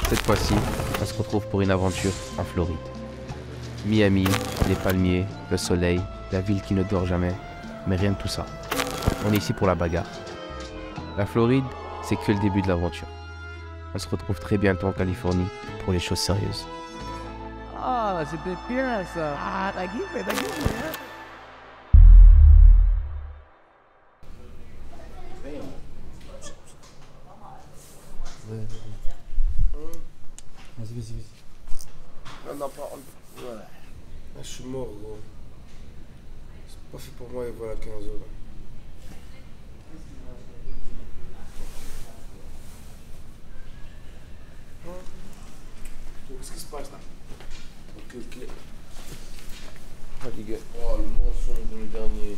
Cette fois-ci, on se retrouve pour une aventure en Floride. Miami, les palmiers, le soleil, la ville qui ne dort jamais, mais rien de tout ça. On est ici pour la bagarre. La Floride, c'est que le début de l'aventure. On se retrouve très bientôt en Californie pour les choses sérieuses. Ah, c'était bien ça. Ah, t'as kiffé, hein. Vas-y. On n'a pas. Ouais. Là, je suis mort, gros. C'est pas fait pour moi, et voilà, 15 euros. Qu'est-ce qui se passe là? Ok. Fatigué. Oh, le mensonge de le dernier.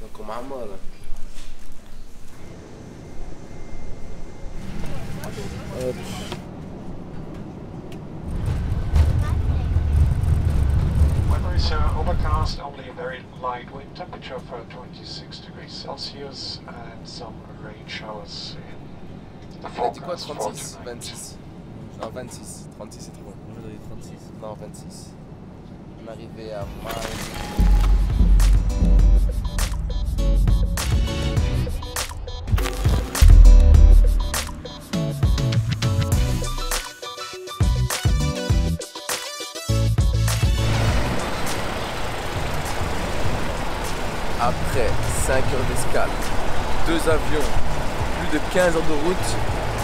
C'est comme un mal. Weather is overcast, only a very light wind, temperature of 26 degrees Celsius, and some rain showers in the Tu as dit quoi, forecast for 36? tonight. 26. Non, 26. 36, c'est trop. Moi j'aurais dit 36. Non, 26. On est arrivé à Miami. Après 5 heures d'escale, 2 avions, plus de 15 heures de route,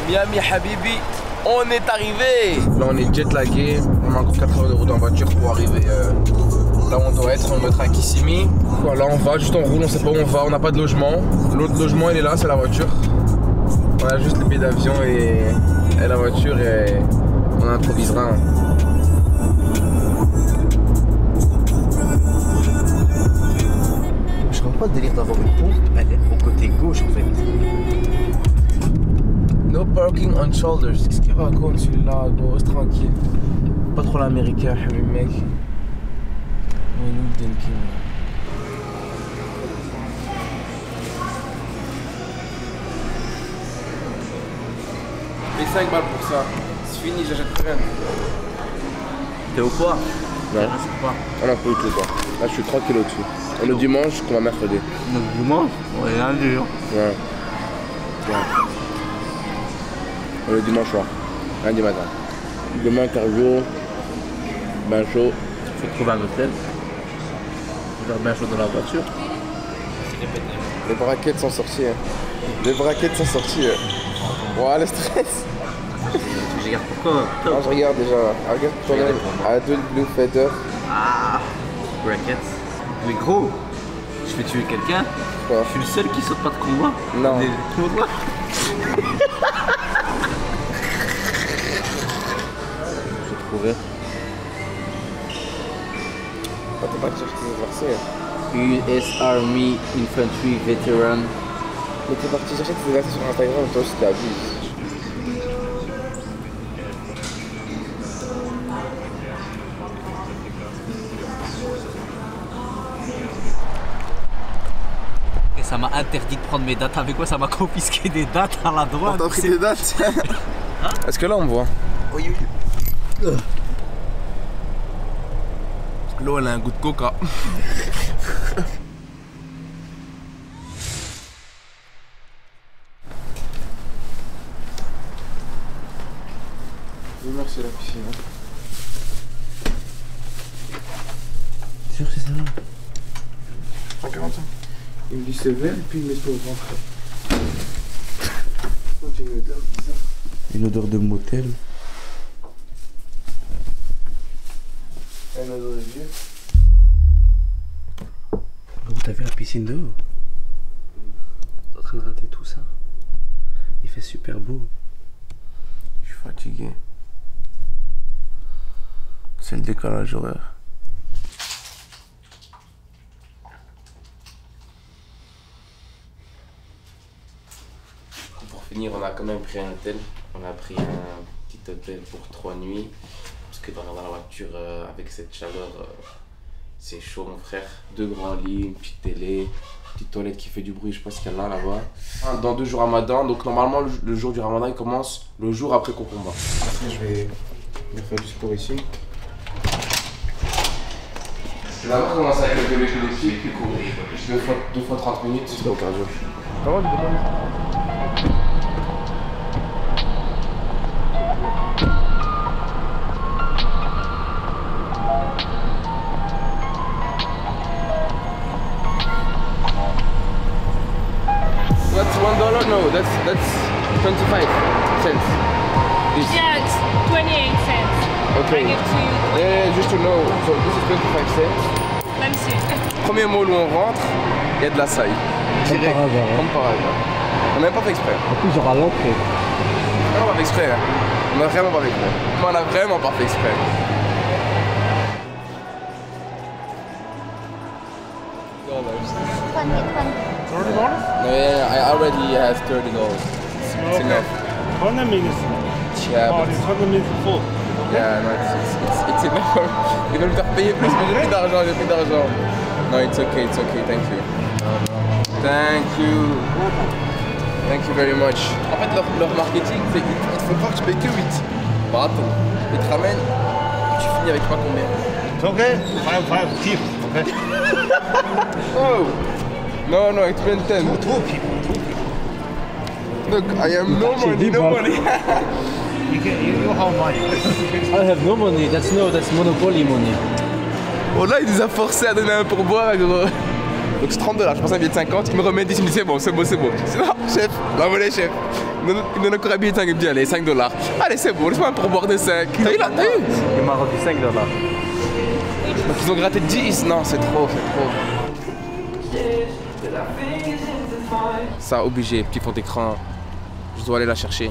Miami Habibi, on est arrivé! Là on est jet lagué, on a encore 4 heures de route en voiture pour arriver là où on doit être, on doit être à Kissimmee. Voilà, on va, juste on roule, on sait pas où on va, on n'a pas de logement. L'autre logement il est là, c'est la voiture. On a juste le billet d'avion et la voiture et on improvisera. Je comprends pas le délire d'avoir une pompe, elle est au côté gauche en fait. No parking on shoulders. Qu'est-ce qu'il raconte celui-là, gros? Reste tranquille. Pas trop l'américain, le mec. Ouais, nous, Denkin. Paye 5 balles pour ça. C'est fini, j'achète plus rien. T'es au poids? Non. Je sais pas. On a plus tout quoi. Là, je suis 3 kilos dessus. Et le dimanche, comme un mercredi. Donc dimanche, on est lundi. Ouais. Et le dimanche soir. Lundi matin. Demain, cardio. Bain chaud. Faut trouver un hôtel. Faire bien chaud dans la voiture. Les braquettes sont sorties. Les braquettes sont sorties. Ouah, le stress. Tu regardes pourquoi? Non, je regarde déjà. Regarde toi-même. Adult Blue Feather. Ah, brackets. Mais gros, je vais tuer quelqu'un. Quoi? Je suis le seul qui saute pas de combat. Non. Tu me vois? J'ai trouvé. Ah, t'es pas cherché tes versets. US Army Infantry Veteran. Mais t'es parti chercher tes versets sur Instagram, toi aussi t'abuses. Et ça m'a interdit de prendre mes dates. Avec quoi ça m'a confisqué des dates à la droite? On t'a pris des dates. Est-ce que là on me voit? Oui. L'eau elle a un goût de coca. Merci la piscine. Sûr c'est ça là? 145. Il me dit c'est vert et puis il me laisse pas rentrer. C'est une odeur bizarre. Une odeur de motel. Une odeur de vieux. T'as vu la piscine dehors? T'es en train de rater tout ça. Il fait super beau. Je suis fatigué. C'est le décalage horaire. Pour finir, on a quand même pris un hôtel. On a pris un petit hôtel pour 3 nuits. Parce que dans la voiture, avec cette chaleur, C'est chaud mon frère. 2 grands lits, une petite télé, petite toilette qui fait du bruit, je sais pas ce qu'il y en a là-bas. Dans 2 jours Ramadan, donc normalement le jour du Ramadan il commence le jour après qu'on combat. Je vais faire du sport ici. Je vais d'abord commencer avec le développé des pieds puis courir. Je vais faire 2 fois 30 minutes, c'est au cardio. Comment tu demandes? That's $1? No, that's 25 cents. This. Yeah, it's 28 cents. Okay. I give to you. Yeah, just to know. So this is 25 cents. Let me see. Premier mot où on rentre, il y a de la saille. Direct. par hasard, hein. Comme par hasard. On n'a même pas fait exprès. En plus, genre à l'entrée. On n'a pas fait exprès. Hein. On a vraiment pas fait exprès. On a vraiment pas fait exprès. Yeah, I already have $30. It's enough. $100 means Yeah, oh, but this $100 means full. yeah, no, it's enough. Ils veulent me faire payer plus, mais j'ai plus d'argent, No, it's okay, thank you. Thank you very much. En fait, leur marketing, c'est qu'ils te font croire que tu payes que 8. Bah attends, ils te ramènent, tu finis avec pas combien? It's okay. 5 cheap. Okay. Oh! No, it's been 10. Two people. Look, I am no money. You have money. I have no money, that's monopoly money. Oh là, il nous a forcé à donner un pourboire, gros. Donc c'est $30, je pense à un billet de 50, il me remet 10, il me dit c'est bon. Sinon, chef, l'envolé chef. Il me donne encore un billet de 5, il me dit allez, $5. Allez, c'est bon, laisse-moi un pourboire de 5. T'as vu là, t'as vu? Il m'a rendu $5. Donc ils ont gratté 10, non, c'est trop. Ça, obligé, petit fond d'écran, je dois aller la chercher.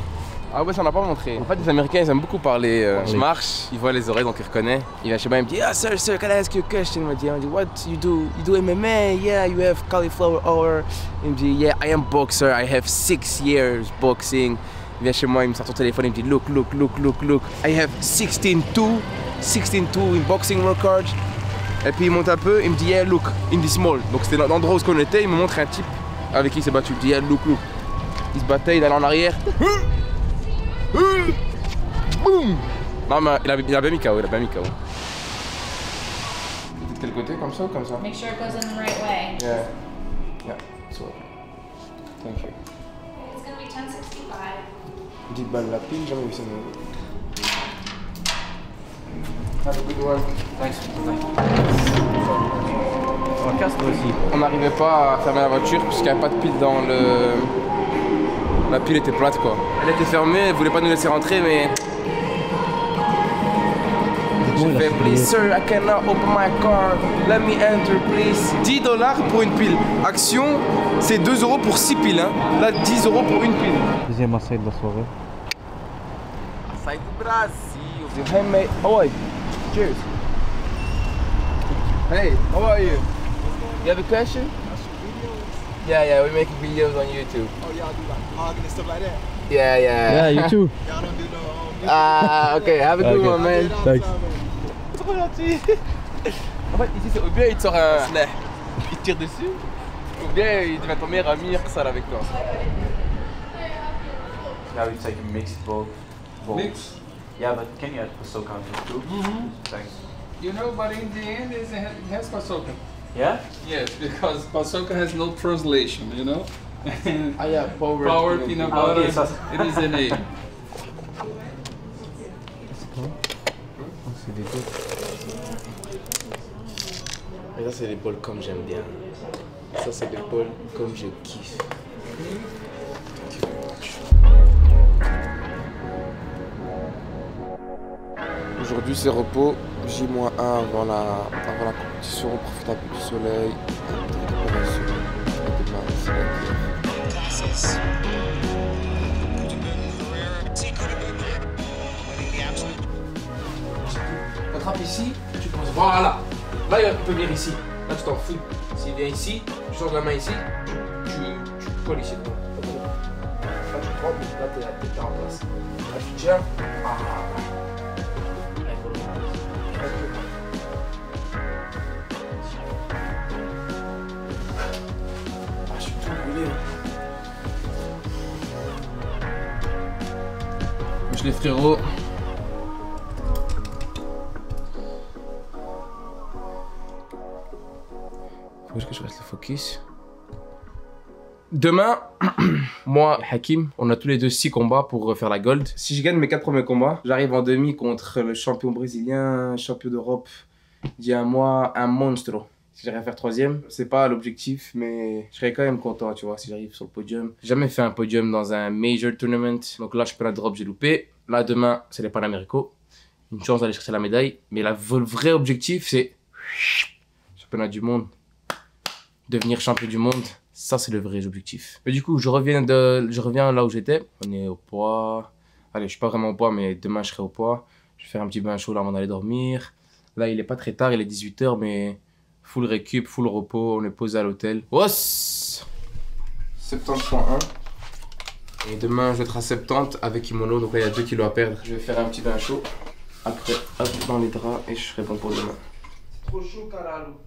Ah ouais, ça n'a pas montré. En fait, les Américains, ils aiment beaucoup parler. Je marche, ils voient les oreilles, donc ils reconnaissent. Il vient chez moi, il me dit, ah, sir, can I ask you a question? Il me dit, what you do? You do MMA? Yeah, you have cauliflower hour. Il me dit, yeah, I am boxer. I have 6 years boxing. Il vient chez moi, il me sort son téléphone, il me dit, look. I have 16-2 in boxing record. Et puis il monte un peu, il me dit, yeah, look, in the small. Donc c'était l'endroit où on était, il me montre un type avec qui il s'est battu. Il dit, yeah, look. Il se battait, il allait en arrière. Boum! Non mais il a bien mis KO, De quel côté, comme ça ou comme ça? Make sure it goes in the right way. Yeah, so, thank you. It's gonna be 1065. 10 balles la pile, jamais vu ça. Have a good one. Thanks. On casse toi aussi. On n'arrivait pas à fermer la voiture puisqu'il n'y avait pas de pile dans le... La pile était plate quoi. Elle était fermée, elle voulait pas nous laisser rentrer mais... J'ai fait please sir, I cannot open my car, let me enter please. $10 pour une pile. Action, c'est 2 € pour 6 piles. Hein. Là, 10 € pour une pile. Deuxième açaï de la soirée. Açaï do Brasil. Handmade. How are you? Cheers. Hey, how are you? You have a question? Yeah, we make videos on YouTube. Oh, y'all do like vlogging and stuff like that? Yeah. Yeah, you too. Y'all don't do no... Okay, have a good one, man. Thanks. Trop gentil. En fait, ici, c'est ou bien il te sort un snare, il te tire dessus, ou bien il devient ton meilleur ami, ça avec toi. Now it's like a mixed both. Mix? Yeah, but can you add Pasoka on it too? Thanks. You know, but in the end, it has Pasoka. Yeah? Yes, because Pasoka has no translation, you know? Yeah, Power peanut butter, Okay, so- it is a name. C'est des deux. Et ça, c'est des bols comme j'aime bien. Ça, c'est des bols comme je kiffe. Aujourd'hui, c'est repos. J-1 avant la compétition. On profite un peu du soleil. Un peu de récupération. Et demain, c'est la guerre. Tu attrapes ici, tu penses voilà. Là, il peut venir ici. Là, tu t'en fous. S'il vient ici, tu sors la main ici, tu colles ici. Là, tu prends, là, t'es en place. Là, tu tiens. les frérots. Faut que je reste le focus. Demain, moi et Hakim, on a tous les deux 6 combats pour faire la gold. Si je gagne mes 4 premiers combats, j'arrive en demi contre le champion brésilien, champion d'Europe d'il y a un mois, un monstro. Si j'arrive à faire 3e, c'est pas l'objectif, mais je serais quand même content, tu vois, si j'arrive sur le podium. J'ai jamais fait un podium dans un major tournament, donc là, je peux la drop, j'ai loupé. Là, demain, c'est les Panaméricos. Une chance d'aller chercher la médaille, mais le vrai objectif, c'est championnat du monde, devenir champion du monde. Ça, c'est le vrai objectif. Mais du coup, je reviens là où j'étais. On est au poids. Allez, je suis pas vraiment au poids, mais demain, je serai au poids. Je vais faire un petit bain chaud là avant d'aller dormir. Là, il est pas très tard, il est 18 h, mais full récup, full repos. On est posé à l'hôtel. Os 70.1. Et demain, je vais être à 70 avec kimono. Donc là, il y a 2 kilos à perdre. Je vais faire un petit bain chaud. Après, hop, dans les draps et je serai bon pour demain. C'est trop chaud, caralho.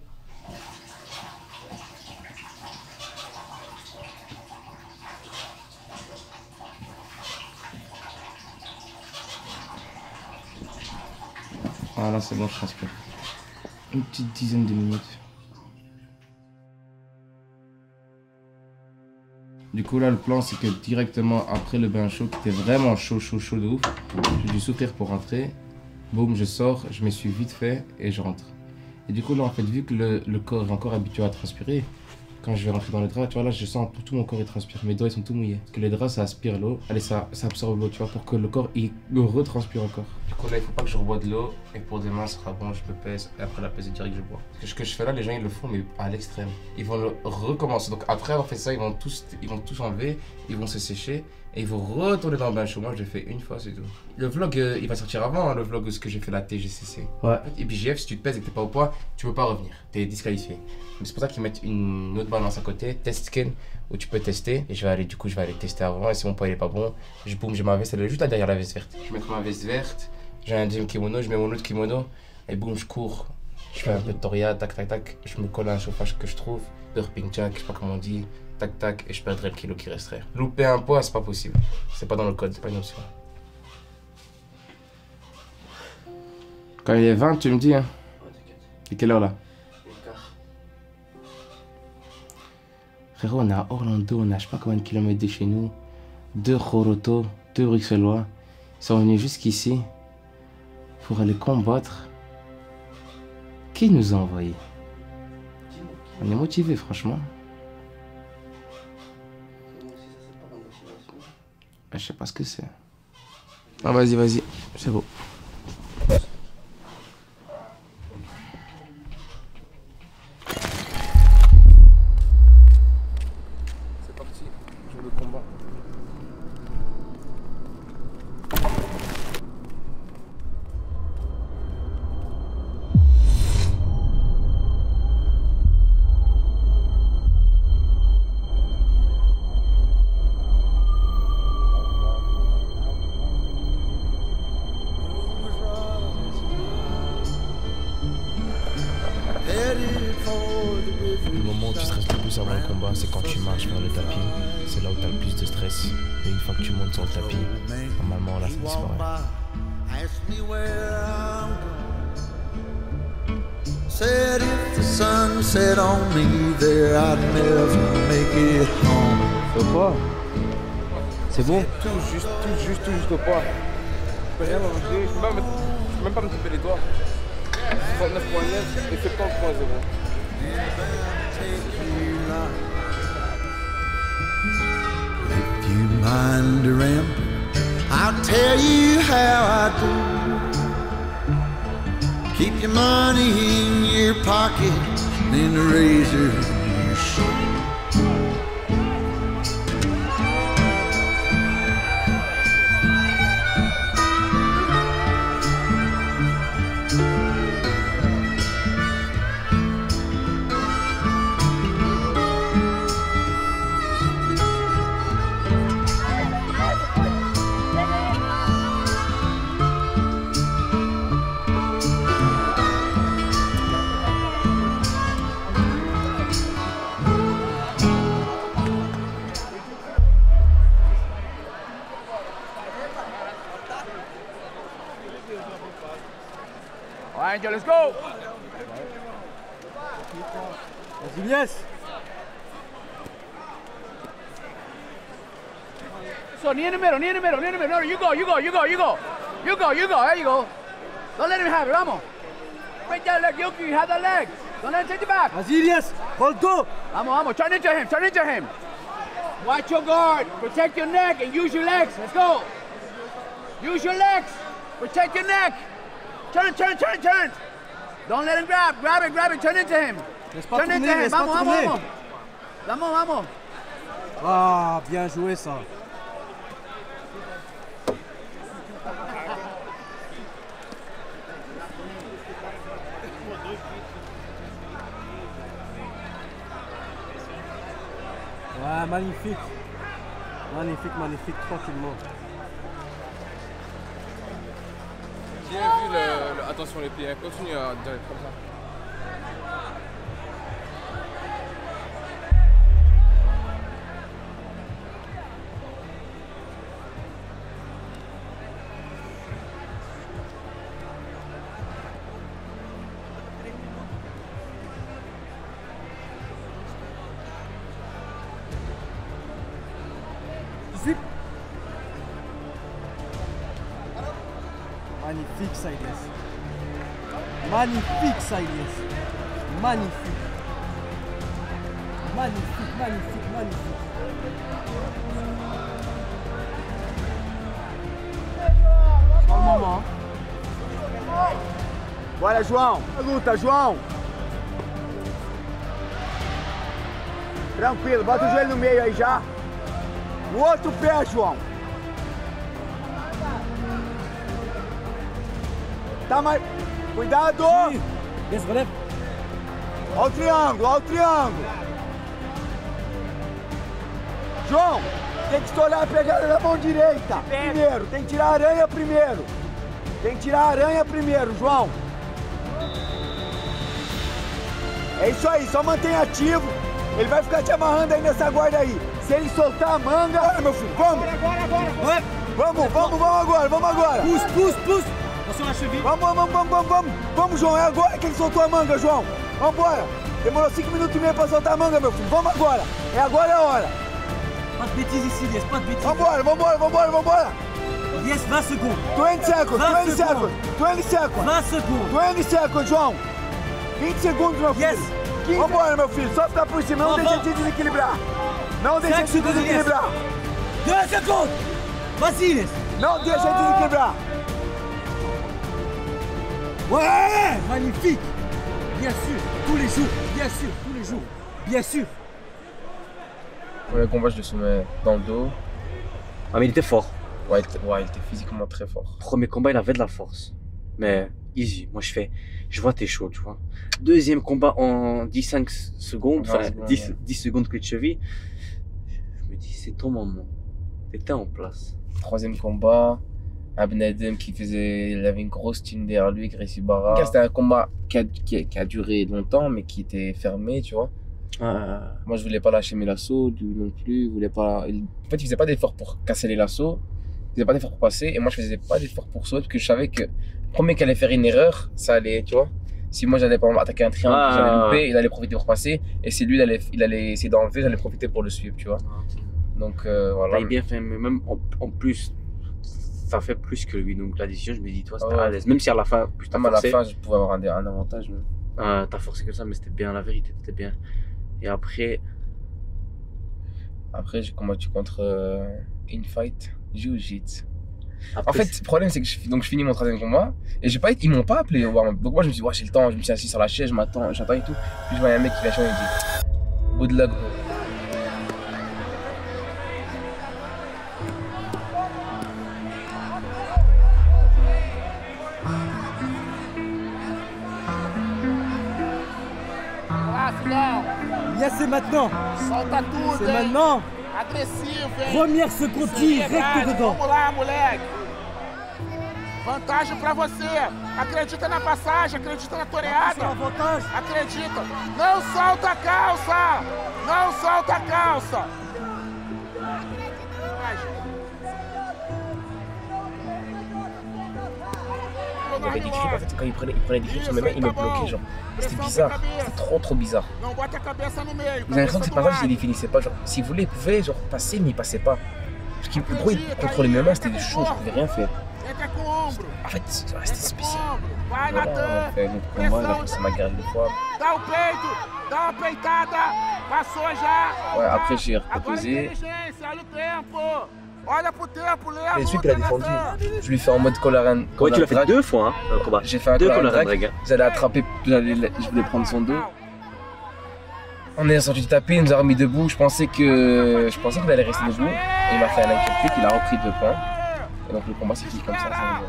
Ah là c'est bon, je transpire. Une petite dizaine de minutes. Du coup là le plan c'est que directement après le bain chaud qui était vraiment chaud de ouf, j'ai dû souffrir pour rentrer. Boum, je sors, je m'essuie vite fait et je rentre. Et du coup là en fait vu que le corps est encore habitué à transpirer, quand je vais rentrer dans les draps, tu vois là je sens tout mon corps il transpire, mes doigts ils sont tout mouillés. Parce que les draps ça aspire l'eau, allez ça absorbe l'eau tu vois pour que le corps il retranspire encore. Du coup là il faut pas que je rebois de l'eau et pour demain ce sera bon, je me pèse et après la pèse direct je bois. Parce que ce que je fais là les gens ils le font mais à l'extrême. Ils vont le recommencer, donc après avoir fait ça ils vont tous enlever, ils vont se sécher et ils vont retourner dans le bain chaud. Moi je l'ai fait une fois c'est tout. Le vlog il va sortir avant hein, le vlog où ce que j'ai fait la TGCC. Ouais. Et puis GF si tu te pèses et que t'es pas au poids, tu peux pas revenir, t'es disqualifié. C'est pour ça qu'ils mettent une autre balance à côté, test skin, où tu peux tester. Et je vais aller tester avant. Et si mon poids il est pas bon, boum, j'ai ma veste, elle est juste là derrière la veste verte. Je vais mettre ma veste verte, j'ai un deuxième kimono, je mets mon autre kimono, et boum, je cours. Je fais un peu de toria, tac tac tac, je me colle à un chauffage que je trouve, burping jack, je sais pas comment on dit, tac tac, et je perdrai le kilo qui resterait. Louper un poids, c'est pas possible. C'est pas dans le code, c'est pas une option. Quand il est 20, tu me dis, hein. Et quelle heure là? Frérot, on est à Orlando, on a je sais pas combien de kilomètres de chez nous. 2 Joroto, 2 Bruxellois. Ils sont venus jusqu'ici pour aller combattre. Qui nous a envoyés? On est motivés, franchement. Je sais pas ce que c'est. Ah, vas-y, c'est beau. Le moment où tu stresses le plus avant le combat, c'est quand tu marches vers le tapis. C'est là où tu as le plus de stress. Et une fois que tu montes sur le tapis, normalement là ça disparaît. Said if the sun set on me there, I'd never make it home. Au poids. C'est bon? Tout juste au poids. Je peux rien manger, je peux même pas me taper les doigts. 39.9 et 70.0. If you mind to ramp, I'll tell you how I do. Keep your money in your pocket, then the razor in your shoe. Alright, Angel, let's go. Vas-y, yes. So knee in the middle, knee in the middle, knee in the middle. No, you go, you go, you go, you go. You go, you go, there you go. Don't let him have it, vamos. Break that leg, Yuki, you have that leg. Don't let him take it back. Vas-y, yes. Hold go. Vamos, vamos, turn into him, turn into him. Watch your guard, protect your neck and use your legs. Let's go. Use your legs, protect your neck. Turn, turn, turn, turn. Don't let him grab it, turn into him. Turn into him, vamos, vamos, vamos. Vamos, vamos. Ah, bien joué ça. Ouais, magnifique. Magnifique, magnifique, tranquillement. J'ai vu le... Attention les pieds, continue à dire comme ça. Zip. Magnifique ça, Ilyes. Magnifique ça, Ilyes. Magnifique. Magnifique, magnifique, magnifique. Só le moment. Bora, João. Luta, João. Tranquilo, bota o joelho no meio aí já. O outro pé, João. Tá mais... Cuidado! Yes, relève. Olha o triângulo, olha o triângulo. João, tem que estourar a pegada da mão direita. Primeiro, tem que tirar a aranha primeiro. Tem que tirar a aranha primeiro, João. É isso aí, só mantém ativo. Ele vai ficar te amarrando aí nessa guarda aí. Se ele soltar a manga... Bora, meu filho, vamos! Agora. Vamos agora, vamos agora! Pousse! Attention à la cheville. Vamos, João, é agora que ele soltou a manga, João! Vambora! Demorou 5 minutos e meio pra soltar a manga, meu filho, vamos agora! É agora, é a hora! Pas de bêtises ici, Ilyes, pas de bêtises. Vambora! Yes, 20 secondes. 20 seconds, 20 seconds. 20 seconds! 20 secondes. 20 seconds, João! 20 segundos, meu filho! Yes! Vambora, meu filho, só ficar por cima, não deixa de desequilibrar! Não deixa de desequilibrar! 2 secondes. Vas-y, Ilyes. Não deixa de desequilibrar! Ouais, magnifique. Bien sûr, tous les jours, bien sûr, tous les jours, bien sûr. Premier combat, je le soumets dans le dos. Ah, mais il était fort. Ouais, il était physiquement très fort. Premier combat, il avait de la force. Mais easy, moi je vois t'es chaud, tu vois. Deuxième combat en 15 secondes, enfin 10 secondes que de cheville. Je me dis, c'est ton moment. T'étais en place. Troisième combat, Abnadem il avait une grosse team derrière lui, Gracie Barra. C'était un combat qui a duré longtemps, mais qui était fermé, tu vois. Moi, je voulais pas lâcher mes lassos, lui non plus. En fait, il faisait pas d'effort pour casser les lassos, il faisait pas d'effort pour passer, et moi, je faisais pas d'effort pour sauter, parce que je savais que le premier qui allait faire une erreur, ça allait, tu vois. Si moi, j'allais par exemple attaquer un triangle, j'allais louper, il allait profiter pour passer, et si lui, il allait essayer d'enlever, j'allais profiter pour le suivre, tu vois. Donc, voilà. T'as bien fait, mais même en plus, ça fait plus que lui, donc la décision, je me dis, toi, c'était à l'aise. Même si à la fin, plus t'as forcé. À la fin, je pouvais avoir un avantage. Mais... t'as forcé que ça, mais c'était bien, la vérité, c'était bien. Et après, j'ai combattu contre Infight Jiu-Jitsu. En fait, le problème, c'est que je finis mon troisième combat et ils m'ont pas appelé au warm-up. Donc moi, je me suis dit, ouais, j'ai le temps, je me suis assis sur la chaise, j'attends et tout. Puis je vois un mec qui vient changer et il dit, good luck, bro. Yes, c'est maintenant. Solta tudo, c'est maintenant. Agressivo, hein? Première seconde, direct dedans. Vamos lá, moleque. Vantagem pra você. Acredita na passagem, acredita na toreada. Acredita. Não solta a calça. Não solta a calça. il y avait des grips, en fait, quand il prenait des grips sur mes mains, il me bloquait, genre. C'était bizarre, c'était trop bizarre. J'ai l'impression que c'est pas grave s'il les finissait pas, genre, s'il voulait, il pouvait, genre, passer, mais il passait pas. Parce qu'il pourquoi il contrôlait mes mains, c'était chaud, je pouvais rien faire. En fait, c'était spécial. Voilà, on a fait notre combat, il a passé ma garde 2 fois. Ouais, après j'ai reposé. Et ensuite il a défendu. Je lui fais en mode collar. Ouais, tu l'as fait 2 fois, hein, le combat. J'ai fait un collar drag. J'allais attraper, je voulais prendre son dos. On est sorti du tapis, il nous a remis debout. Je pensais qu'il allait rester debout. Et il m'a fait un ankle kick, il a repris 2 points. Et donc le combat s'est fini comme ça, parce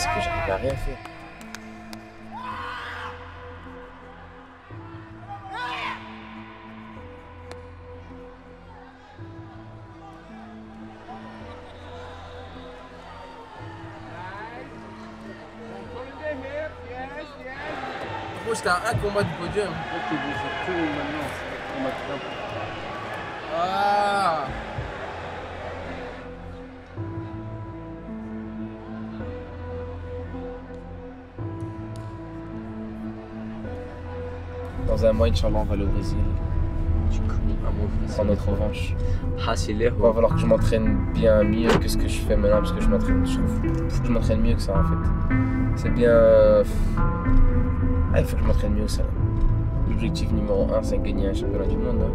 que j'arrivais à rien faire. Moi j'étais à un combat du podium. Ah. Dans un mois, Inch'Allah, on va aller au Brésil. Prendre notre revanche. Il va falloir que je m'entraîne bien mieux que ce que je fais maintenant, parce que je trouve que je m'entraîne mieux que ça en fait. C'est bien. Ah, il faut que je m'entraîne mieux que ça. L'objectif numéro 1, c'est gagner un championnat du monde. Hein.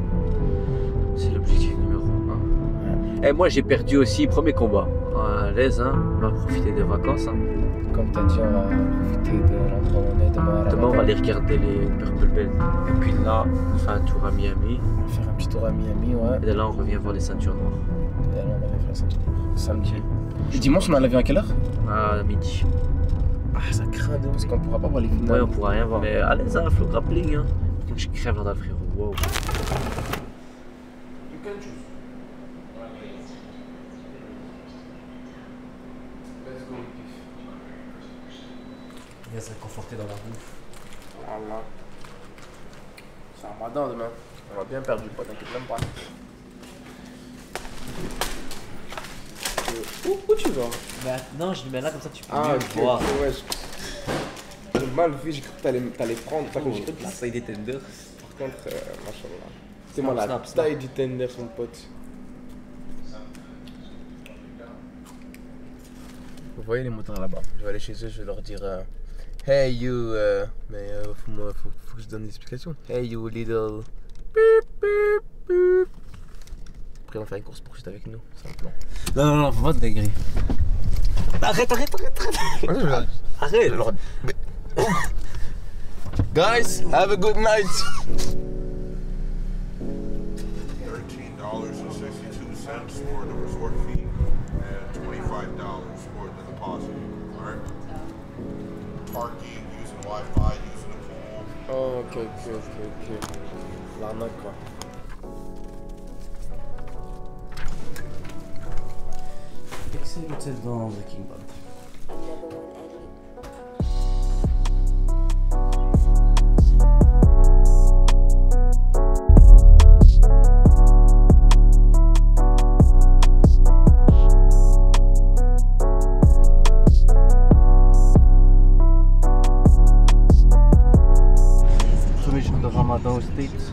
C'est l'objectif numéro 1. Et moi j'ai perdu aussi premier combat. À l'aise, hein. On va profiter des vacances. Hein. Comme tu as dit, on va profiter de l'endroit où on est demain. Demain on va aller regarder les Purple Belt. Et puis là, on fait un tour à Miami. On va faire un petit tour à Miami, ouais. Et de là on revient voir les ceintures noires. Et là on va faire la ceinture noire. Samedi. Et dimanche on a l'avion à quelle heure? À midi. Ah ça craint de ouf parce qu'on pourra pas voir les finales. Ouais on pourra rien voir. Mais à l'aise, hein, flow grappling. Hein. Je crève là-dedans frérot. Wow. Bien se réconforter dans la bouffe. Voilà. C'est un Ramadan demain. On va bien perdre du poids, t'inquiète même pas. Où tu vas? Bah, non, je le mets là comme ça tu peux mieux voir. Ouais, j'ai mal vu, j'ai cru que t'allais prendre. J'ai cru que la taille des tenders. Par contre, machallah. C'est moi la taille du tender, son pote. Vous voyez les motards là-bas? Je vais aller chez eux, je vais leur dire hey you, mais faut que je donne des explications. Hey you little. Après on va faire une course poursuite avec nous, c'est un plan. Non, faut pas te dégager. Arrête. Arrête. Guys, have a good night. $13.62 for the resort fee and $25 for the deposit. Alright? Parking, using Wi-Fi, using the pool. Oh, ok. L'arnaque quoi. C'est dans Breaking Bad. Premier jour de Ramadan aux States.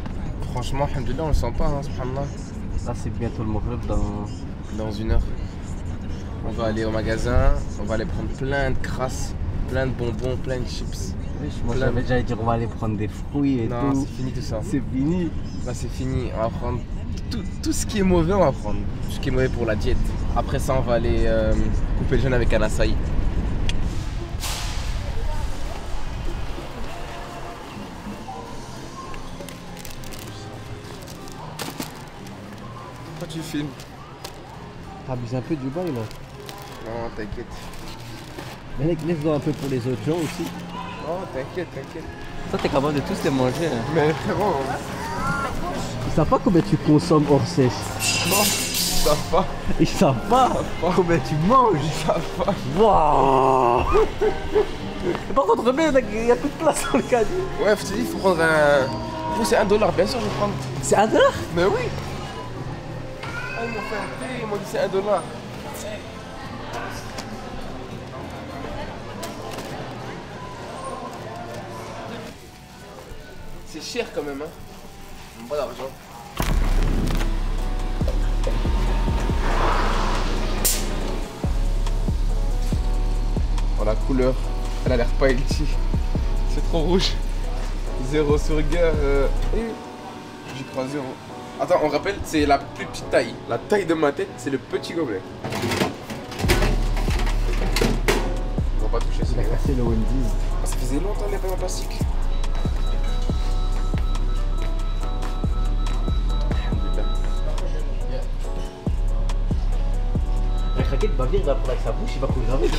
Franchement, alhamdoulilah, on le sent pas, hein, subhanallah. Là, c'est bientôt le Maghreb dans 1 heure. On va aller au magasin, on va aller prendre plein de crasses, plein de bonbons, plein de chips. Moi j'avais déjà dit on va aller prendre des fruits et non, tout. C'est fini tout ça. C'est fini. Là c'est fini, on va prendre tout ce qui est mauvais, on va prendre. Tout ce qui est mauvais pour la diète. Après ça on va aller couper le jeûne avec un açaï. Pourquoi tu filmes? T'abuses un peu du bail là. Non, t'inquiète. Mais mec, lève-toi un peu pour les autres gens aussi. Oh, t'inquiète. Toi, t'es capable de tous les manger. Hein. Mais frérot. Ils savent pas combien tu consommes hors sèche. Non, ils savent pas. Ils savent pas combien tu manges. Ils savent pas. Waouh. Par contre, remets, il y a plus de place dans le caddie. Ouais, je te dis, il faut prendre un. C'est $1, bien sûr, je vais prendre. C'est $1? Mais oui. Ah, ils m'ont fait un thé, ils m'ont dit c'est $1. C'est cher quand même, hein. Pas d'argent. Oh, la couleur, elle a l'air pas healthy. C'est trop rouge. 0 sur guerre. J'y crois 0. Attends, on rappelle, c'est la plus petite taille. La taille de ma tête, c'est le petit gobelet. On va pas toucher ça. Il a cassé le Wendy's. Ah, ça faisait longtemps qu'il n'y avait pas en plastique. La craquette va venir, il va prendre avec sa bouche, il va programmer.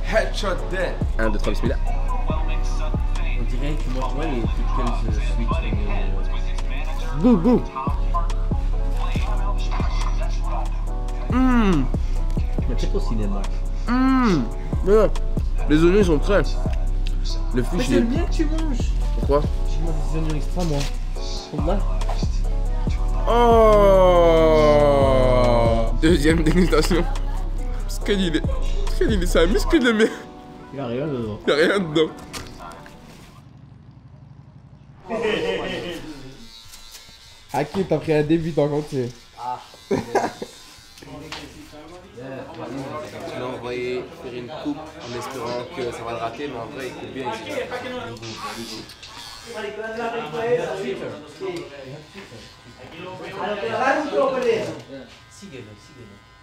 Headshot dead. 1, 2, 3, bismillah. On dirait que tu manges moins les pickles sweet. Go, go. Il y a peut-être au cinéma. Ouais. Les oignons ils sont prêts. Le Mais fish c'est le bien que tu manges. Pourquoi? Je mange des oignons extra moi. Là. Oh. Deuxième dégustation. Scalide. C'est un muscle de merde. Il y a rien dedans. Il y a rien dedans. Aki, t'as pris un débutant compté. Ah. Je l'ai envoyé faire une coupe en espérant que ça va le rater, mais en vrai il coupe bien ici.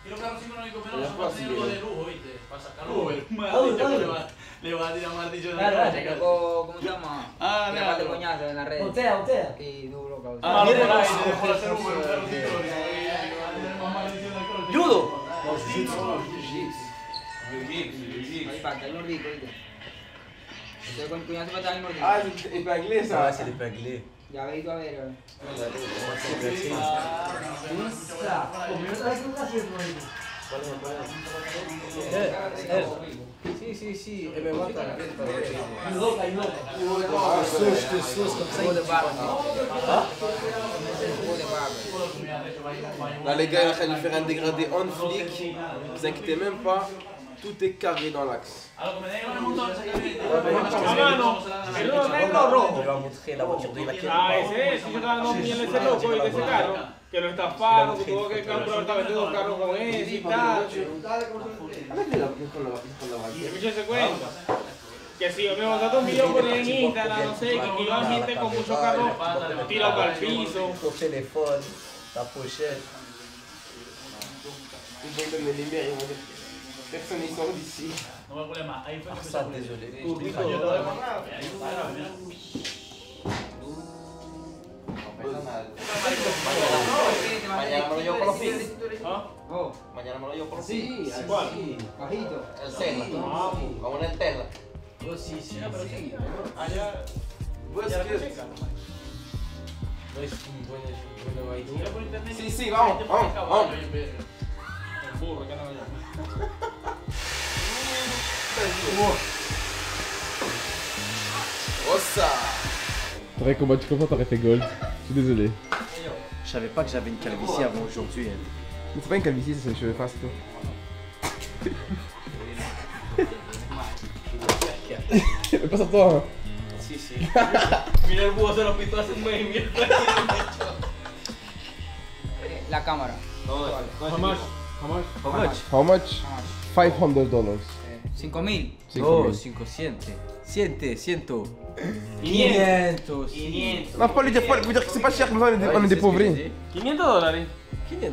Quiero carro 595, pero no de lujo, ¿viste? Para sacarlo. Le va a tirar martillo de Claro, se sacó, ¿cómo se llama? Ah, le de coñazo en la red. Usted. Y duro, cabrón. Ah, mira, por hacer un carrocito. ¡Judo! Jiu-jitsu. Ahí falta el nórdico, ¿viste? Entonces con el cuñazo para estar el nórdico. Ah, c'est épinglé ça. Ouais, c'est l'épinglé. Ya veis tú a ver. Si, me mata. Là les gars, il est en train de faire un dégradé on flic. Vous inquiétez même pas, tout est carré dans l'axe. Il va montrer la voiture de Ibaquet. Ah, ese es, yo estaba no ese loco y de ese carro, que lo estafaron, que tuvo que comprar otra vez dos carros con ese y tal. Y mucho se cuenta. Que si yo me botaste un video por en Instagram, no sé, que iba gente con muchos carros tirados al piso. Ton téléphone, ta pochette. Ils vont donner les lumières, ils vont dire personne ne sort d'ici. No me acuerdo más. Ahí fue Ah, ça, désolé. Mañana me lo llevo por los pies. Oh. Mañana me lo llevo por los Sí, pies. así, bajito. El Cena. Con una entera. Oh, sí, pero sí. Allá. Pues ya la que- checa. No es un buen idea. Mira por internet. Sí, sí, vamos, vamos, vamos. El burro que no vaya. Oh ça. T'aurais combattu comme ça, t'aurais fait gold. Je suis désolé. Je savais pas que j'avais une calvitie avant aujourd'hui. Mais c'est pas une calvitie, c'est les cheveux face toi. Mais pas sur toi hein. Sí, sí. Mira el búho, se lo pintó hace un mes y mierda. La cámara. How much? How much? How much? How much? $500. 5.000. Oh, 500. Siente, siento. 500. 500. Non, faut pas lui dire que c'est pas cher, comme ça on est des pauvres. $500. 500.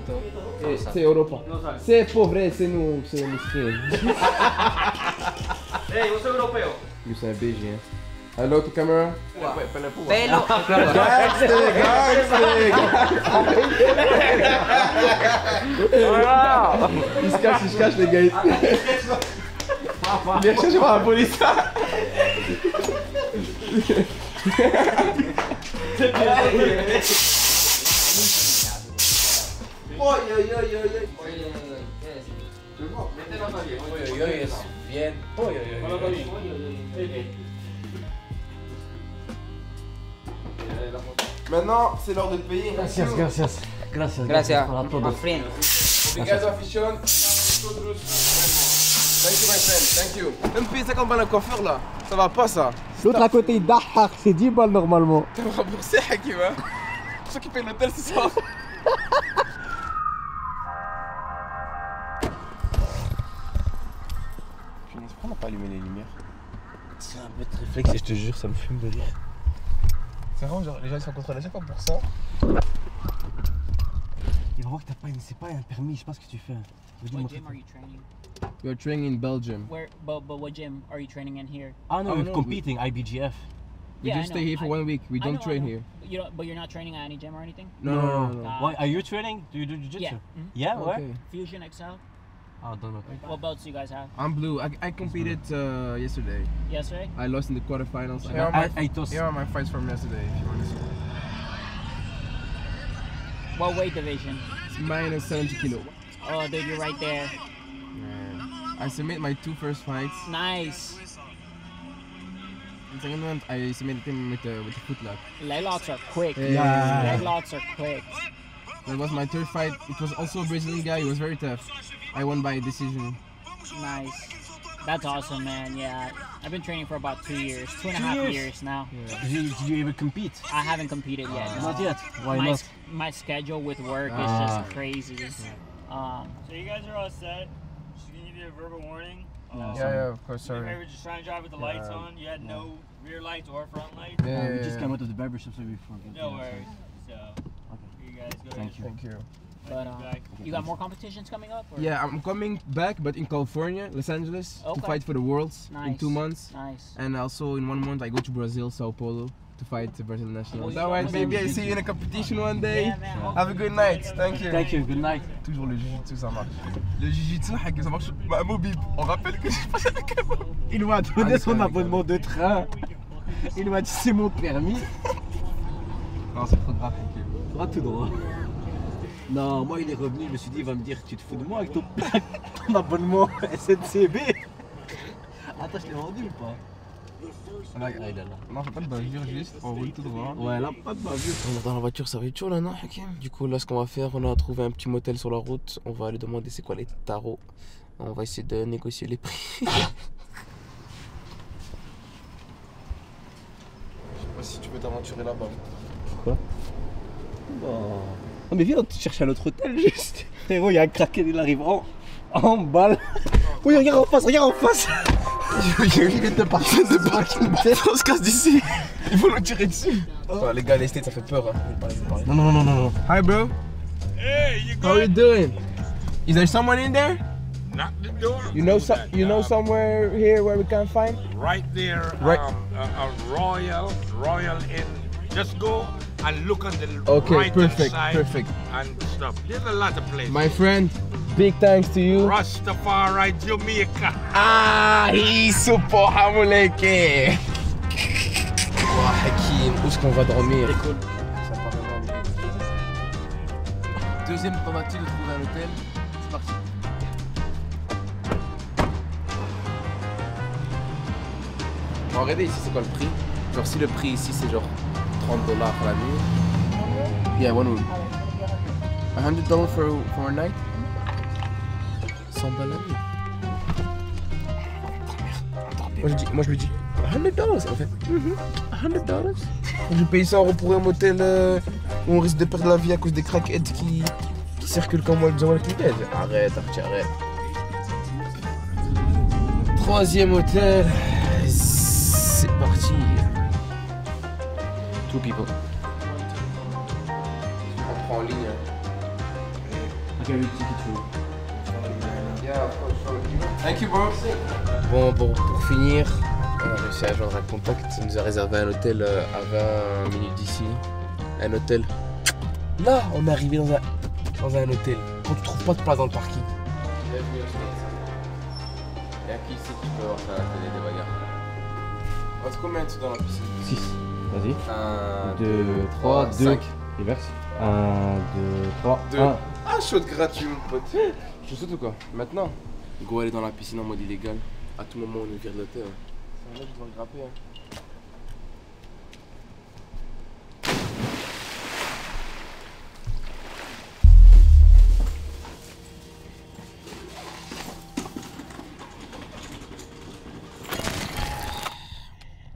C'est Europa. No sabes. C'est pauvre, c'est nous, c'est miskin. Hey, yo soy europeo. Lui c'est un BG hein. Hello to camera. Pelo. Il se cache les gars. Il est recherché par la police. Bien. Maintenant, c'est l'heure de payer. Gracias. Gracias, para my todos. friend. Obrigado, afición. Thank you, my friend. Thank you. Même payer 50 balles à coiffeur là, ça va pas ça. L'autre à côté, il dahak, c'est 10 balles normalement. T'as remboursé, Hakim, hein? C'est toi qui paye l'hôtel ce soir. Pourquoi on n'a pas allumé les lumières? C'est un peu de réflexe et je te jure, ça me fume de rire. C'est vraiment genre les gens ils sont contrôlés à chaque fois pour ça. Il va voir que t'as pas c'est pas un permis, je sais pas ce que tu fais. What gym are you training? You're training in Belgium. Where? But what gym are you training in here? Ah no, we're competing, IBGF. We Yeah, just I know. stay here for 1 week. We don't train I know. here. You don't, but you're not training at any gym or anything? No. Why are you training? Do you do jiu-jitsu? Yeah. Yeah, where? Okay. Fusion XL. I don't know. What belts do you guys have? I'm blue. I competed yesterday. Yesterday? I lost in the quarterfinals. I Here are my fights from yesterday, if you want to see. What weight division? It's minus 70 kilo. Oh, dude, you're right there. Yeah. I submit my 2 first fights. Nice. In the second one, I submitted him with the foot lock. Leg locks are quick. Yeah. Leg locks are quick. That was my 3rd fight. It was also a Brazilian guy. He was very tough. I won by decision. Nice. That's awesome, man. Yeah. I've been training for about 2 years. 2.5 years now. Yeah. Did you ever compete? I haven't competed yet. No. Not yet. Why not? My schedule with work is just crazy. So you guys are all set. Just gonna give you a verbal warning. Yeah, of course, sorry. We were just trying to drive with the lights on. You had no rear lights or front lights. We just came out of the barbershop, so we forgot. No worries. So, you guys go ahead. Thank you. But you got more competitions coming up? Or? Yeah, I'm coming back, but in California, Los Angeles, to fight for the Worlds in 2 months. Nice. And also in 1 month, I go to Brazil, Sao Paulo, to fight the Brazil nationals. Alright, baby, I see you in a competition one day. Yeah, Have a good night. Thank you. Thank you. Good night. Toujours le jiu-jitsu, ça marche. Le jiu-jitsu, ça marche. Bah, Mobib, on rappelle que je passe avec un. Il m'a donné son abonnement de train. Il m'a dit c'est mon permis. Non, c'est trop grave. Droit tout droit. Non, moi il est revenu, je me suis dit il va me dire tu te fous de moi avec ton abonnement SNCB. Attends, je l'ai vendu ou pas? Non, faut pas de bavure, juste on roule tout droit. Ouais, là, pas de bavure. On est dans la voiture, ça va être chaud là, non, Hakim? Du coup, là, ce qu'on va faire, on a trouvé un petit motel sur la route. On va aller demander c'est quoi les tarots. On va essayer de négocier les prix. Je sais pas si tu peux t'aventurer là-bas. Pourquoi? Non mais viens, tu cherches un autre hôtel juste. Frérot, il y a un craquet, il arrive en balle. Oui, regarde en face, regarde en face. Il vient de partir de parking. On se casse d'ici. Ils vont nous tirer dessus. Oh, les gars, les States, ça fait peur. Hein. Non. Hi, bro. Hey, you How are you doing? Is there someone in there? Knock the door. You know somewhere here where we can find? Right there, Right. Royal Inn. Just go and look on the Okay, right perfect, side perfect. and stuff. There's a lot of places. My friend, big thanks to you. Rastafari, Jamaica. Ah, isso, porra, moleque. Oh, Hakim, où est-ce qu'on va dormir? Deuxième tentative de trouver un hôtel. C'est parti. Bon, regardez ici, c'est quoi le prix? Genre, si le prix ici, c'est genre $30 la nuit. Yeah, one room. $100 for a night? 100 balles la nuit. Moi je lui dis $100 en fait. $100. Je paye 100 € pour un motel où on risque de perdre la vie à cause des crackheads qui circulent comme moi devant le cliquet. Arrête, arrête. Troisième hôtel. C'est parti. 2 people. On prend en ligne. Ok, le ticket tu veux. Thank you, bro. Bon, pour finir, on a réussi à joindre un contact. Il nous a réservé un hôtel à 20 minutes d'ici. Un hôtel. Là, on est arrivé dans un hôtel. Quand tu trouves pas de place dans le parking. Bienvenue au States. Et à qui ici tu peux avoir ça à la télé des bagarres? On reste combien de temps dans la piscine? 6. Vas-y. 1, 2, 3, 2. 5. Reverse. 1, 2, 3, 2. 1. Ah, chaude gratuit, mon pote. Je saute ou quoi? Maintenant? Go aller dans la piscine en mode illégal. À tout moment, on nous vire de l'hôtel. C'est un mec qui doit le grapper. Hein.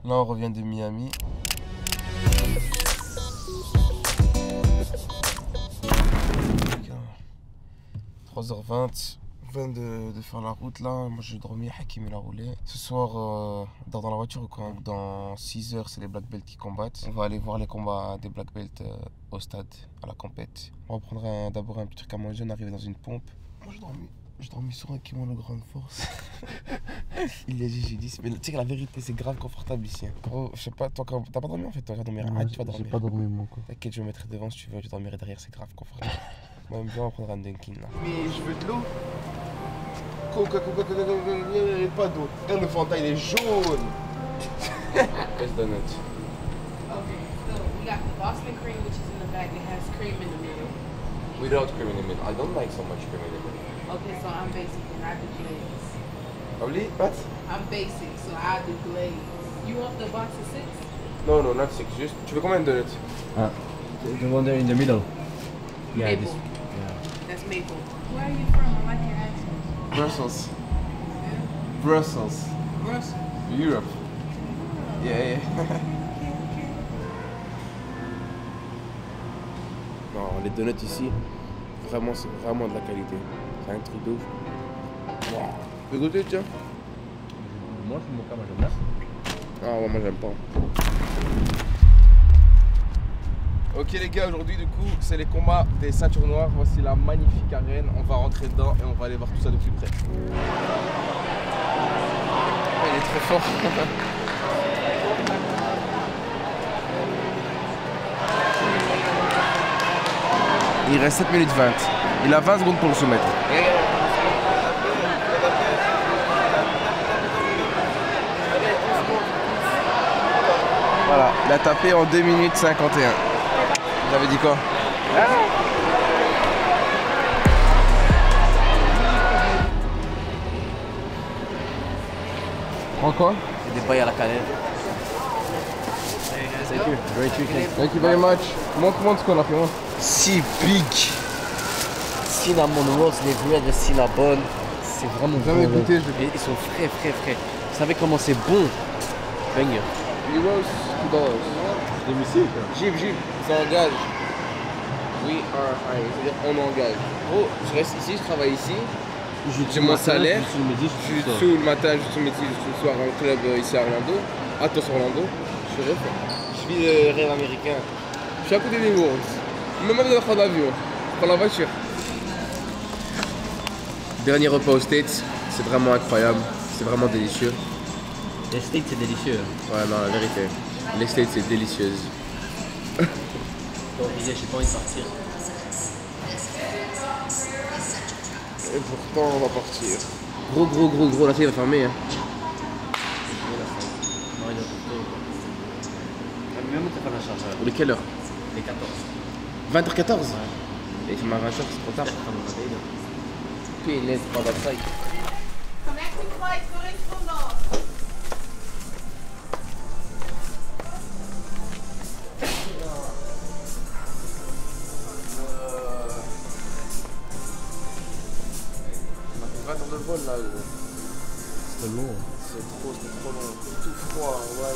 Là, on revient de Miami. « 3h20, on vient de faire la route là, moi j'ai dormi, Hakim il a roulé. Ce soir, on dort dans la voiture ou quoi? Dans 6h, c'est les Black Belts qui combattent. On va aller voir les combats des Black Belts au stade, à la compète. On va prendre d'abord un petit truc à manger, on arrive dans une pompe. Moi j'ai dormi sur un Hakim en grande force. Il est j'ai dit, mais tu sais que la vérité c'est grave confortable ici. Gros, je sais pas, toi t'as pas dormi en fait, toi tu vas dormir. Ah, tu vas dormir. J'ai pas dormi moi quoi. T'inquiète, je me mettrai devant si tu veux, je dormirai derrière, c'est grave confortable. Moi, on va prendre un Dunkin là. Mais je veux de l'eau. Coca, pas d'eau. Regarde le Fanta, il est jaune. Let's donut. Okay, so we got the Boston cream, which is in the bag. It has cream in the middle. Without cream in the middle. I don't like so much cream in the middle. Okay, so I'm basic and I do glaze. Probably, but? I'm basic, so I do glaze. You want the box of 6? No, no, not 6. Just, tu veux combien de donuts? The one there in the middle. Yeah, Maple. this. Yeah. That's maple. Where are you from? I like your accent. Brussels. Brussels. Brussels. Europe. Yeah, yeah. Non, les donuts ici, vraiment, c'est vraiment de la qualité. C'est un truc de ouf. Wow. Tu veux goûter, tiens? Moi, je suis j'aime bien. Ah ouais, moi j'aime pas. Ok les gars, aujourd'hui du coup c'est les combats des ceintures noires. Voici la magnifique arène, on va rentrer dedans et on va aller voir tout ça de plus près. Il est très fort. Il reste 7 minutes 20. Il a 20 secondes pour le soumettre. Voilà, il a tapé en 2 minutes 51. J'avais dit quoi? Prends quoi? Des bails à la cannelle. Thank you. Great weekend. Thank you very much. Montre-moi ce qu'on a fait. Moi. Si big. Cinnamon rolls, les bread de cinnamon. C'est vraiment bon. Jamais goûté, Et ils sont frais. Vous savez comment c'est bon? Banger. Euros, $2. Gib, ça engage. We are hiring, c'est-à-dire on engage. Gros, je reste ici, je travaille ici. J'ai mon salaire. Je suis sous le matin, je suis le midi, je suis le soir en club ici à Orlando. Attention Orlando. Je suis refait. Je vis le rêve américain. Je suis à côté des Worlds. Même pas besoin de prendre l'avion. Je prends la voiture. Dernier repas aux States, c'est vraiment incroyable. C'est vraiment délicieux. Les States c'est délicieux. Ouais, non, la vérité. Les States c'est délicieuse. Donc, j'ai pas envie de partir. Et pourtant, on va partir. Gros, la fille va fermer. Hein. Non, il y a même t'as pas la charge. De quelle heure? Les 14. 20h14 ouais. Et tu m'as 20h, c'est trop tard. Puis il laisse pas d'abside. Connecting flight, correspondance. De vol là gros. C'était long. C'était trop long. Tout froid, ouais.